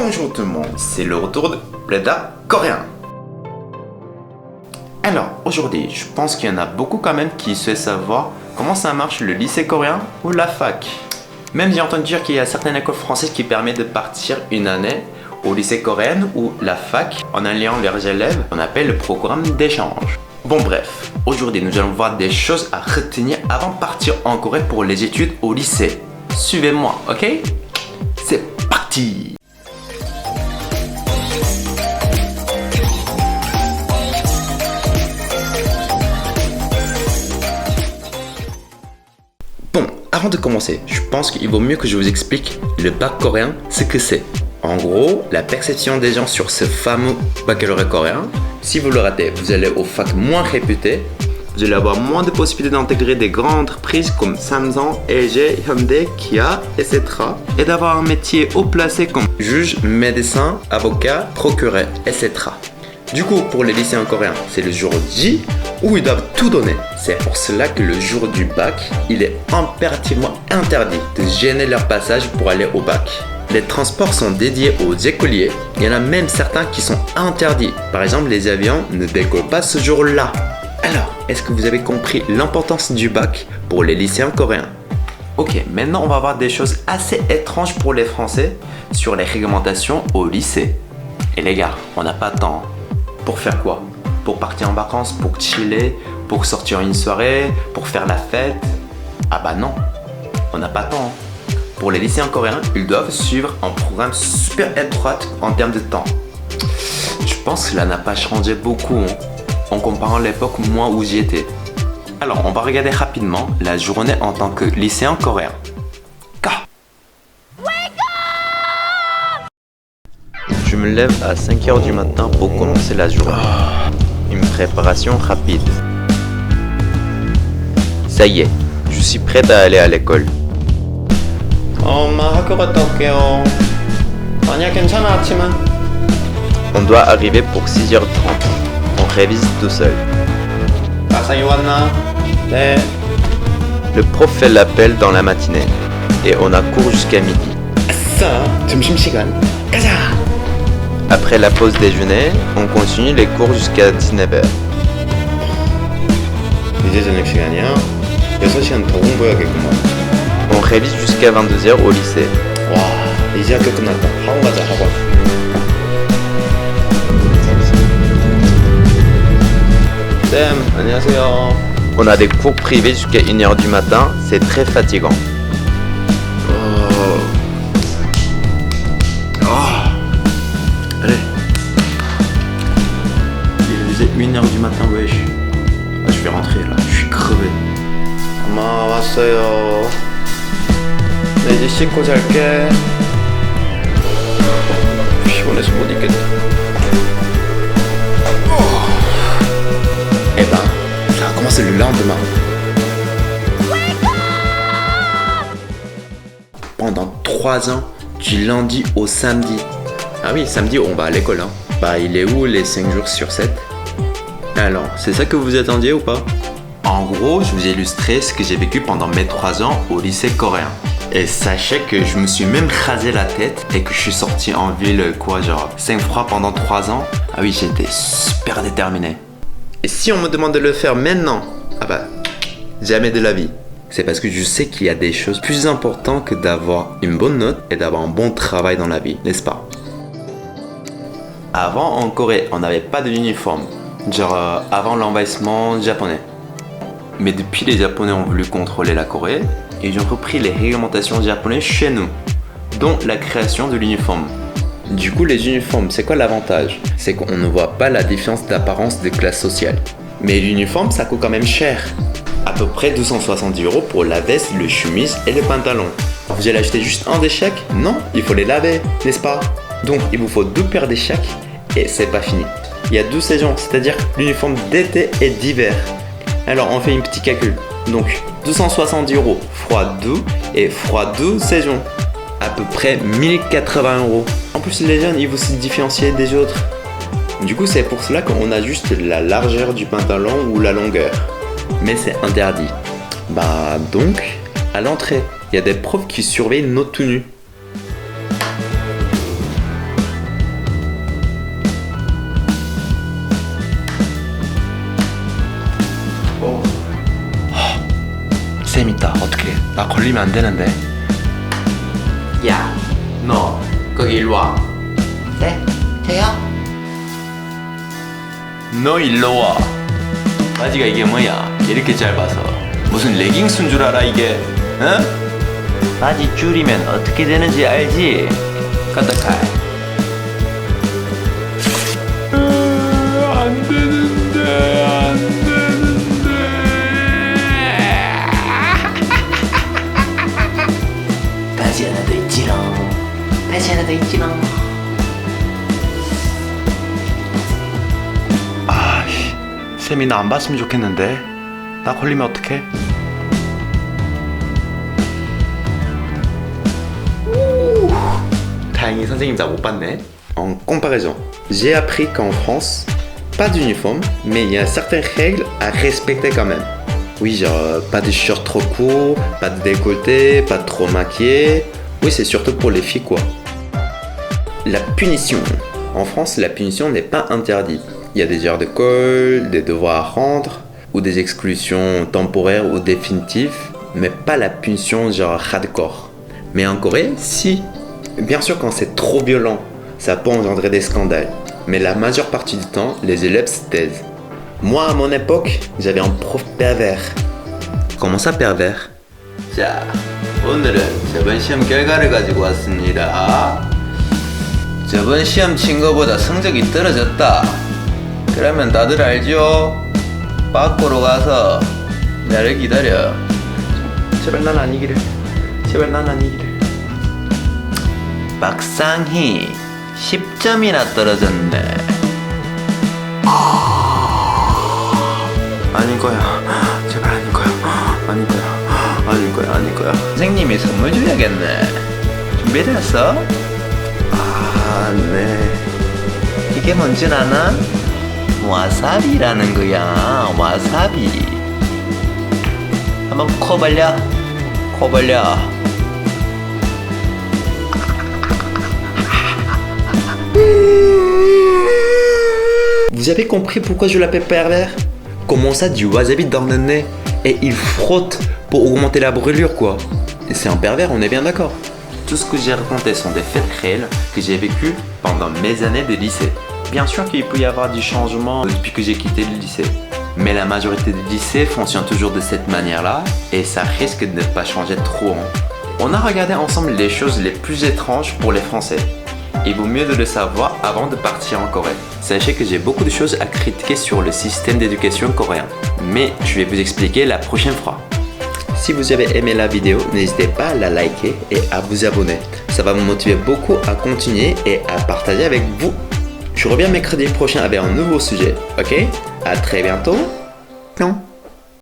Bonjour tout le monde, c'est le retour de Bleda coréen. Alors, aujourd'hui, je pense qu'il y en a beaucoup quand même qui souhaitent savoir comment ça marche le lycée coréen ou la fac. Même j'ai entendu dire qu'il y a certaines écoles françaises qui permettent de partir une année au lycée coréen ou la fac en alliant leurs élèves, on appelle le programme d'échange. Bon bref, aujourd'hui nous allons voir des choses à retenir avant de partir en Corée pour les études au lycée. Suivez-moi, ok? C'est parti! Bon, avant de commencer, je pense qu'il vaut mieux que je vous explique le bac coréen, ce que c'est. En gros, la perception des gens sur ce fameux baccalauréat coréen, si vous le ratez, vous allez aux facs moins réputées, vous allez avoir moins de possibilités d'intégrer des grandes entreprises comme Samsung, LG, Hyundai, Kia, etc. et d'avoir un métier haut placé comme juge, médecin, avocat, procureur, etc. Du coup, pour les lycéens coréens, c'est le jour J où ils doivent tout donner. C'est pour cela que le jour du bac, il est impérativement interdit de gêner leur passage pour aller au bac. Les transports sont dédiés aux écoliers. Il y en a même certains qui sont interdits. Par exemple, les avions ne décollent pas ce jour-là. Alors, est-ce que vous avez compris l'importance du bac pour les lycéens coréens? Ok, maintenant on va voir des choses assez étranges pour les Français sur les réglementations au lycée. Et les gars, on n'a pas de temps. Pour faire quoi? Pour partir en vacances, pour chiller, pour sortir une soirée, pour faire la fête? Ah bah non, on n'a pas de temps. Pour les lycéens coréens, ils doivent suivre un programme super étroit en termes de temps. Je pense que cela n'a pas changé beaucoup en comparant l'époque moi où j'y étais. Alors, on va regarder rapidement la journée en tant que lycéen coréen. Je me lève à 5h du matin pour commencer la journée. Une préparation rapide. Ça y est, je suis prête à aller à l'école. On doit arriver pour 6h30. On révise tout seul. Le prof fait l'appel dans la matinée et on a cours jusqu'à midi. Après la pause déjeuner, on continue les cours jusqu'à 19h. On révise jusqu'à 22h au lycée. On a des cours privés jusqu'à 1h du matin, c'est très fatigant. Allez. Il faisait 1h du matin, wesh. Je vais rentrer là, je suis crevé. 엄마 왔어요. 나 이제 씻고 잘게. 피곤해서 못 있겠다. Eh ben, ça a commencé le lendemain. Pendant 3 ans, du lundi au samedi. Ah oui, samedi on va à l'école hein. Bah il est où les 5 jours sur 7? Alors, c'est ça que vous attendiez ou pas? En gros, je vous ai illustré ce que j'ai vécu pendant mes 3 ans au lycée coréen. Et sachez que je me suis même rasé la tête et que je suis sorti en ville genre 5 fois pendant 3 ans. Ah oui, j'étais super déterminé. Et si on me demande de le faire maintenant? Ah bah, jamais de la vie. C'est parce que je sais qu'il y a des choses plus importantes que d'avoir une bonne note et d'avoir un bon travail dans la vie, n'est-ce pas? Avant, en Corée, on n'avait pas de uniforme. Genre avant l'envahissement japonais. Mais depuis les Japonais ont voulu contrôler la Corée, ils ont repris les réglementations japonaises chez nous, dont la création de l'uniforme. Du coup, les uniformes, c'est quoi l'avantage? C'est qu'on ne voit pas la différence d'apparence de classe sociale. Mais l'uniforme, ça coûte quand même cher. À peu près 270 € pour la veste, le chemise et le pantalon. Vous allez acheter juste un des chèques? Non, il faut les laver, n'est-ce pas? Donc, il vous faut 2 paires des chèques et c'est pas fini. Il y a 12 saisons, c'est-à-dire l'uniforme d'été et d'hiver. Alors, on fait une petite calcul. Donc, 270 € fois 2 et fois 12 saisons. À peu près 1080 €. En plus, les jeunes, ils vont se différencier des autres. Du coup, c'est pour cela qu'on a juste la largeur du pantalon ou la longueur. Mais c'est interdit. Bah donc, à l'entrée, il y a des profs qui surveillent nos tenues. 나 걸리면 안 되는데. 야, 너 거기 일로 와. 네? 저요? 너 일로 와. 바지가 이게 뭐야? 이렇게 짧아서 무슨 레깅스인 줄 알아 이게? 응? 바지 줄이면 어떻게 되는지 알지? 까딱할. 안 되는데, 안 되는데. 바지 하나 더 있지롱. 바지 하나 더 있지롱. 아씨, 쌤이 나 안 봤으면 좋겠는데. 나 걸리면 어떡해? 다행히 선생님 나 못 봤네. En comparaison, j'ai appris qu'en France, pas d'uniforme, mais il y a certaines règles à respecter quand même. Oui, genre pas de short trop court, pas de décolleté, pas trop maquillé. Oui, c'est surtout pour les filles quoi. La punition. En France, la punition n'est pas interdite. Il y a des heures de colle, des devoirs à rendre, ou des exclusions temporaires ou définitives, mais pas la punition genre hardcore. Mais en Corée, si. Bien sûr, quand c'est trop violent, ça peut engendrer des scandales. Mais la majeure partie du temps, les élèves se taisent. Moi, à mon époque, j'avais un prof pervers. Comment ça, pervers? 자, 오늘은 저번 시험 결과를 가지고 왔습니다. 저번 시험 친 거보다 성적이 떨어졌다. 그러면 다들 알죠? 밖으로 가서 나를 기다려. 제발 난 아니기를. 제발 난 아니기를. 막상히 10점이나 떨어졌네. 아닐 거야. 제발 아닐 거야. 아닐 거야. 아닐 거야. 아닐 거야. 선생님이 선물 줘야겠네. 준비됐어? 아, 네. 이게 뭔지 아나? 와사비라는 거야. 와사비. 한번 코 벌려. 코 벌려. Vous avez compris pourquoi je l'appelle pervers? Comment ça, du wasabi dans le nez? Et il frotte pour augmenter la brûlure, quoi. Et c'est un pervers, on est bien d'accord. Tout ce que j'ai raconté sont des faits réels que j'ai vécu pendant mes années de lycée. Bien sûr qu'il peut y avoir du changement depuis que j'ai quitté le lycée. Mais la majorité des lycées fonctionnent toujours de cette manière-là et ça risque de ne pas changer trop. On a regardé ensemble les choses les plus étranges pour les Français. Il vaut mieux de le savoir avant de partir en Corée. Sachez que j'ai beaucoup de choses à critiquer sur le système d'éducation coréen. Mais je vais vous expliquer la prochaine fois. Si vous avez aimé la vidéo, n'hésitez pas à la liker et à vous abonner. Ça va me motiver beaucoup à continuer et à partager avec vous. Je reviens mercredi prochain avec un nouveau sujet, ok? À très bientôt. Non.